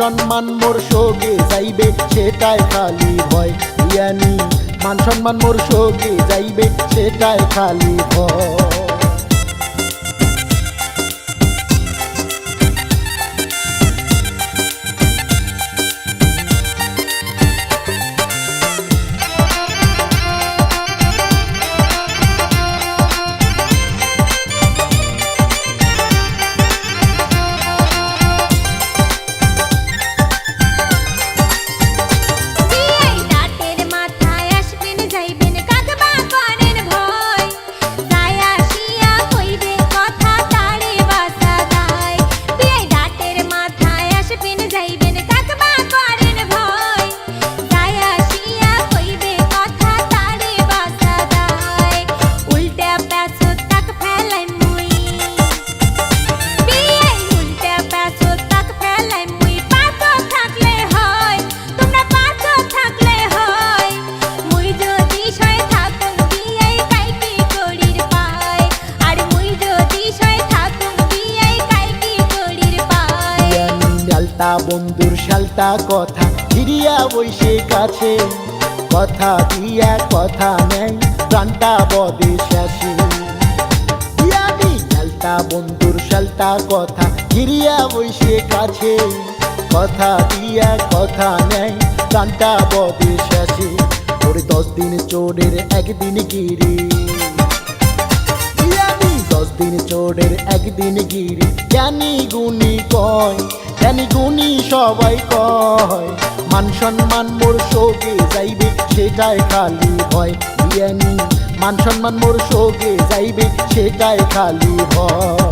সম্মান মোর সোগে যাইবে সেটাই খালি ভয়। ইয়ানি মান সম্মান মোর সোগে যাইবে সেটাই খালি ভয়। বন্ধুর শালটা কথা ফিরিয়া বইসে কাছে, কথা দিয়া কথা নেই প্রাণটা বদে শেষে। শালটা বন্ধুর শালটা কথা ফিরিয়া বইসে কাছে, কথা দিয়া কথা নেই প্রাণটা বদে শেষে। ওরে 10 দিন চোরের একদিন গিরি, 10 দিন চোরের একদিন গিরি। জ্ঞানী গুণী কয়, জ্ঞানী গুণী সবাই কয়, মান সম্মান মোর সোগে যাইবে সেটাই খালি ভয়। জ্ঞানী মান সম্মান মোর সোগে যাইবে সেটাই খালি ভয়।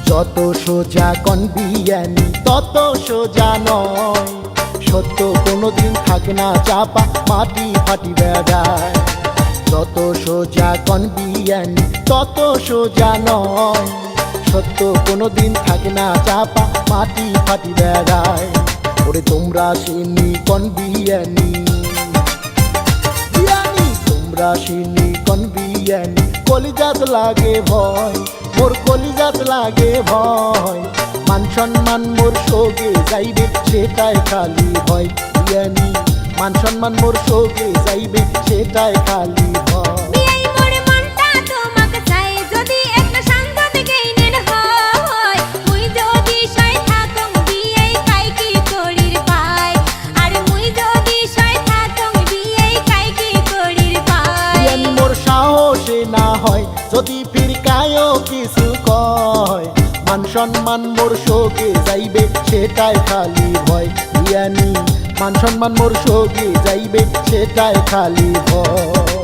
যত সোজা কনবিয়ানি তত সোজা নয়, সত্য কোনোদিন থাকে না চাপা মাটি ফাটি বেড়ায়। যত সোজা কনবিয়ানি তত সোজা নয়, সত্য কোনোদিন থাকে না চাপা মাটি ফাটি বেড়ায়। ওরে তোমরা সিনি কনবিয়ানি, তোমরা সিনি কনবিয়ানি, কলিজাত লাগে ভয় মোর কলিজাত লাগে ভয়। মান সম্মান মোর সোগে যাইবে সেটাই খালি ভয়। জ্ঞানী মান সম্মান মোর সোগে যাইবে সেটাই খালি ভয়। মোর সাহসে না হয় যদি ফিরকায়ও কিছু কয়, মান সম্মান মোর সোগে যাইবে সেটাই খালি ভয়। জ্ঞানী মান সম্মান মোর সোগে যাইবে সেটাই খালি ভয়।